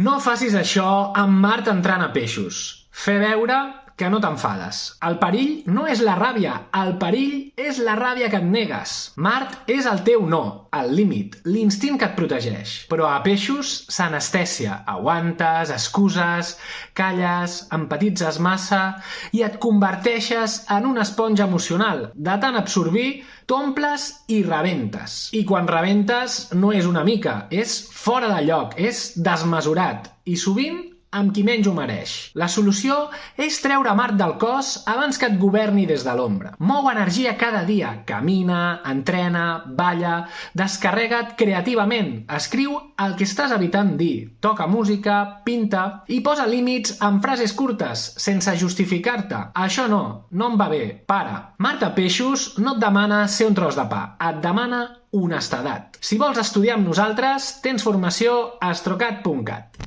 No facis això amb Mart entrant a peixos. Fer veure que no t'enfades. El perill no és la ràbia, el perill és la ràbia que et negues. Mart és el teu no, el límit, l'instint que et protegeix. Però a peixos s'anestèsia. Aguantes, excuses, calles, empatitzes massa i et converteixes en una esponja emocional. De tant absorbir, t'omples i rebentes. I quan rebentes no és una mica, és fora de lloc, és desmesurat. I sovint amb qui menys ho mereix. La solució és treure Mart del cos abans que et governi des de l'ombra. Mou energia cada dia. Camina, entrena, balla, descarrega't creativament. Escriu el que estàs evitant dir. Toca música, pinta i posa límits amb frases curtes, sense justificar-te. Això no em va bé. Para. Mart a peixos no et demana ser un tros de pa. Et demana honestedat. Si vols estudiar amb nosaltres, tens formació a astrocat.cat.